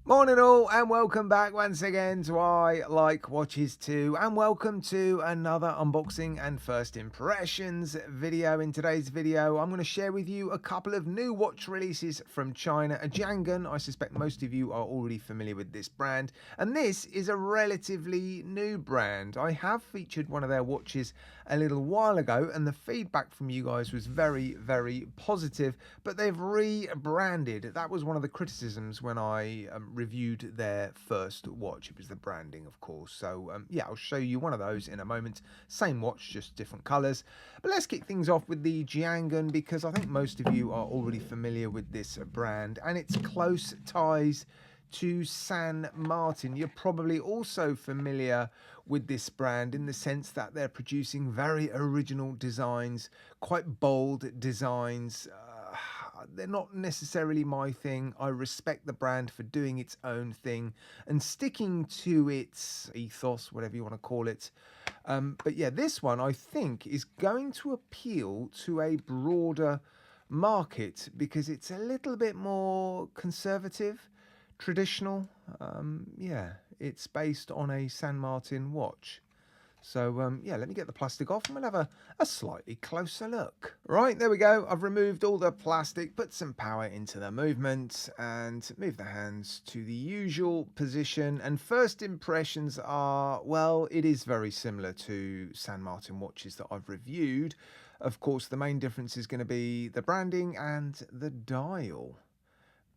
Morning all and welcome back once again to I Like Watches Too, and welcome to another unboxing and first impressions video. In today's video I'm going to share with you a couple of new watch releases from China. A Jianghun, I suspect most of you are already familiar with this brand, and this is a relatively new brand. I have featured one of their watches a little while ago and the feedback from you guys was very positive, but they've rebranded. That was one of the criticisms when I reviewed their first watch. It was the branding, of course. So yeah, I'll show you one of those in a moment. Same watch, just different colors. But let's kick things off with the Jianghun, because I think most of you are already familiar with this brand and its close ties to San Martin. You're probably also familiar with this brand in the sense that they're producing very original designs, quite bold designs. They're not necessarily my thing. I respect the brand for doing its own thing and sticking to its ethos, whatever you want to call it. But yeah, this one I think is going to appeal to a broader market because it's a little bit more conservative, traditional. Yeah, it's based on a San Martin watch. So yeah, let me get the plastic off and we'll have a slightly closer look. Right, there we go. I've removed all the plastic, put some power into the movement and move the hands to the usual position. And first impressions are, well, it is very similar to San Martin watches that I've reviewed. Of course, the main difference is going to be the branding and the dial.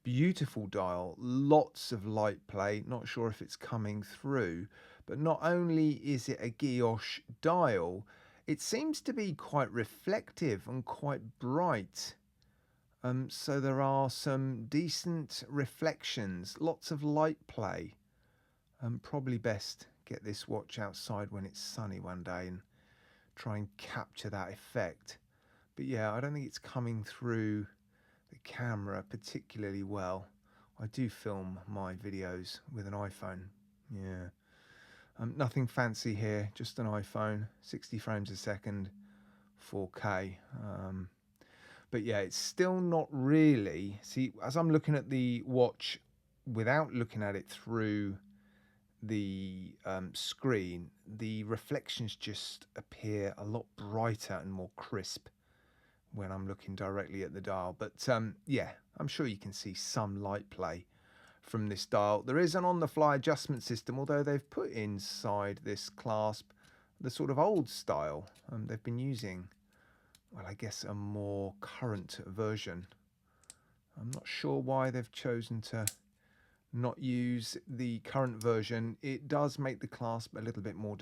Beautiful dial, lots of light play. Not sure if it's coming through, but not only is it a guilloche dial, it seems to be quite reflective and quite bright. So there are some decent reflections, lots of light play. Probably best get this watch outside when it's sunny one day and try and capture that effect. But yeah, I don't think it's coming through the camera particularly well. I do film my videos with an iPhone. Yeah. Nothing fancy here, just an iPhone, 60 frames a second, 4K. But yeah, it's still not really. See, as I'm looking at the watch without looking at it through the screen, the reflections just appear a lot brighter and more crisp when I'm looking directly at the dial. But yeah, I'm sure you can see some light play from this dial. There is an on-the-fly adjustment system, although they've put inside this clasp the sort of old style. They've been using, well, I guess a more current version. I'm not sure why they've chosen to not use the current version. It does make the clasp a little bit more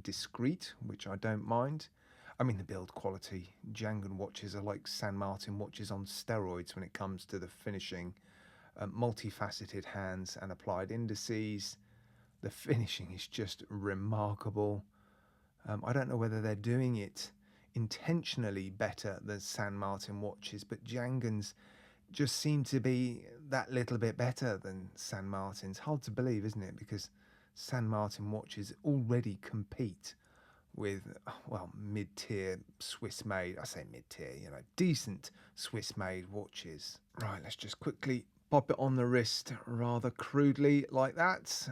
discreet, which I don't mind. I mean, the build quality, Gangan watches are like San Martin watches on steroids when it comes to the finishing. Multifaceted hands and applied indices. The finishing is just remarkable. I don't know whether they're doing it intentionally better than San Martin watches, but Gangan's just seem to be that little bit better than San Martin's. Hard to believe, isn't it? Because San Martin watches already compete with, well, mid-tier Swiss-made, I say mid-tier, you know, decent Swiss-made watches. Right, let's just quickly pop it on the wrist rather crudely like that.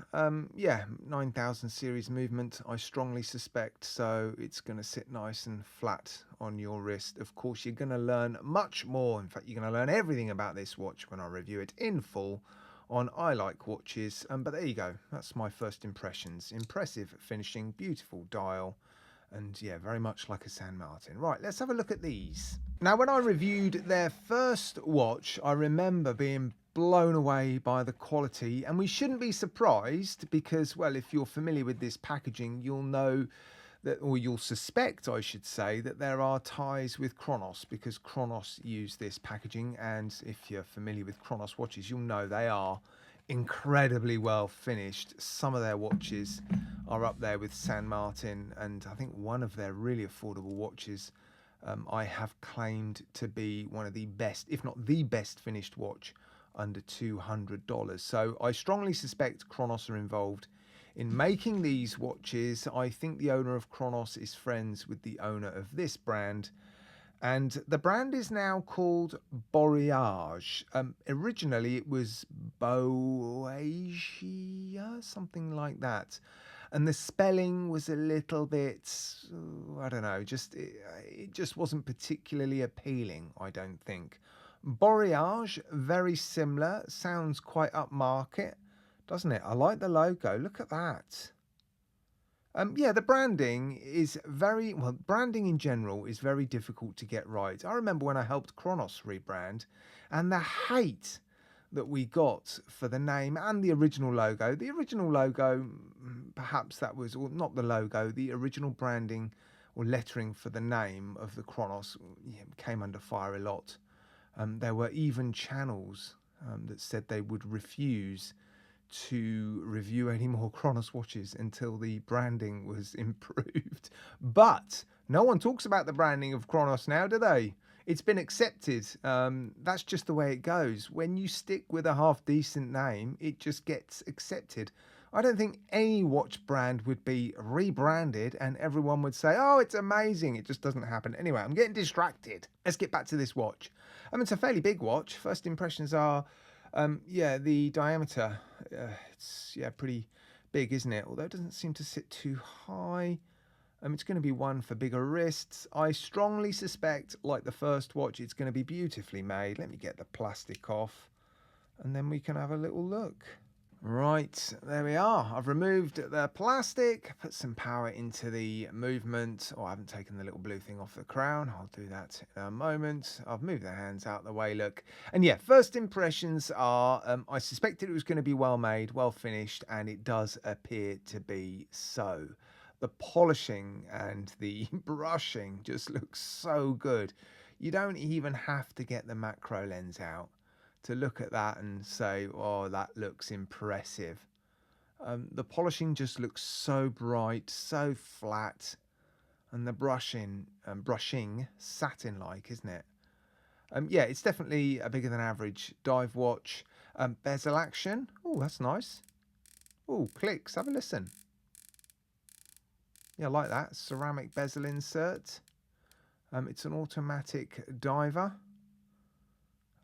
Yeah, 9000 series movement, I strongly suspect, so it's going to sit nice and flat on your wrist. Of course, you're going to learn much more. In fact, you're going to learn everything about this watch when I review it in full on I Like Watches. But there you go, that's my first impressions. Impressive finishing, beautiful dial, and yeah, very much like a San Martin. Right, let's have a look at these. Now, when I reviewed their first watch, I remember being blown away by the quality, and we shouldn't be surprised because, well, if you're familiar with this packaging, you'll know that, or you'll suspect, I should say, that there are ties with Chronos, because Chronos use this packaging, and if you're familiar with Chronos watches, you'll know they are incredibly well finished. Some of their watches are up there with San Martin, and I think one of their really affordable watches I have claimed to be one of the best, if not the best finished watch under $200. So I strongly suspect Chronos are involved in making these watches. I think the owner of Chronos is friends with the owner of this brand, and the brand is now called Boriage. Originally it was Boriage, something like that. And the spelling was a little bit, I don't know, it just wasn't particularly appealing, I don't think. Boriage, very similar, sounds quite upmarket, doesn't it? I like the logo, look at that. Yeah, the branding is branding in general is very difficult to get right. I remember when I helped Kronos rebrand, and the hate that we got for the name and the original logo. The original logo, perhaps that was, or not the logo, the original branding or lettering for the name of the Kronos, yeah, came under fire a lot. There were even channels that said they would refuse to review any more Kronos watches until the branding was improved. But no one talks about the branding of Kronos now, do they? It's been accepted. That's just the way it goes. When you stick with a half-decent name, it just gets accepted. I don't think any watch brand would be rebranded and everyone would say, oh, it's amazing. It just doesn't happen. Anyway, I'm getting distracted. Let's get back to this watch. It's a fairly big watch. First impressions are, yeah, the diameter, it's pretty big, isn't it? Although it doesn't seem to sit too high. It's going to be one for bigger wrists. I strongly suspect, like the first watch, it's going to be beautifully made. Let me get the plastic off and then we can have a little look. Right, there we are. I've removed the plastic, put some power into the movement. Oh, I haven't taken the little blue thing off the crown. I'll do that in a moment. I've moved the hands out the way, look. And yeah, first impressions are, I suspected it was going to be well made, well finished, and it does appear to be so. The polishing and the brushing just looks so good. You don't even have to get the macro lens out to look at that and say, oh, that looks impressive. The polishing just looks so bright, so flat, and the brushing satin-like, isn't it? Yeah, it's definitely a bigger than average dive watch. Bezel action, oh, that's nice. Oh, clicks, have a listen. Yeah, I like that. Ceramic bezel insert. It's an automatic diver.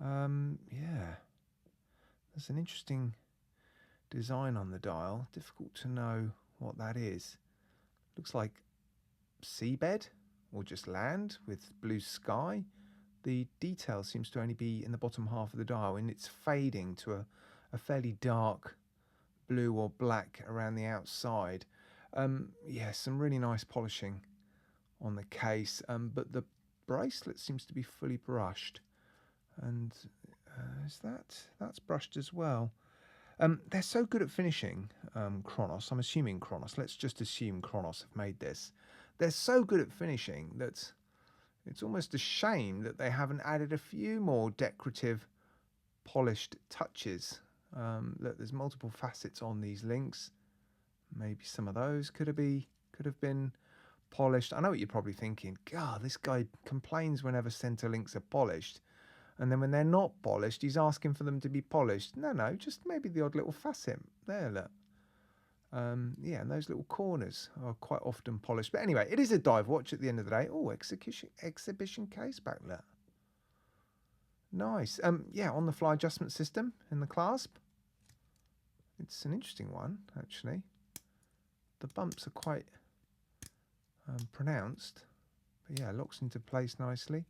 Yeah, there's an interesting design on the dial. Difficult to know what that is. Looks like seabed or just land with blue sky. The detail seems to only be in the bottom half of the dial, and it's fading to a fairly dark blue or black around the outside. Yeah, some really nice polishing on the case, but the bracelet seems to be fully brushed. And that's brushed as well. They're so good at finishing, Kronos. I'm assuming Kronos. Let's just assume Kronos have made this. They're so good at finishing that it's almost a shame that they haven't added a few more decorative, polished touches. Look, there's multiple facets on these links. Maybe some of those could have been polished. I know what you're probably thinking. God, this guy complains whenever center links are polished. And then when they're not polished, he's asking for them to be polished. No, just maybe the odd little facet. There, look. Yeah, and those little corners are quite often polished. But anyway, it is a dive watch at the end of the day. Oh, exhibition case back there. Nice. Yeah, on the fly adjustment system in the clasp. It's an interesting one, actually. The bumps are quite pronounced. But yeah, locks into place nicely.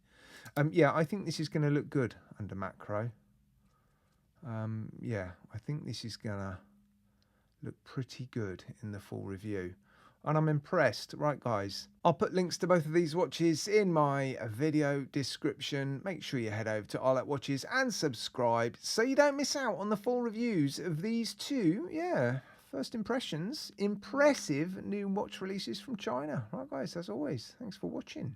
Yeah, I think this is going to look good under macro. Yeah, I think this is going to look pretty good in the full review. And I'm impressed. Right, guys, I'll put links to both of these watches in my video description. Make sure you head over to Arlet Watches and subscribe so you don't miss out on the full reviews of these two, yeah, first impressions, impressive new watch releases from China. Right, guys, as always, thanks for watching.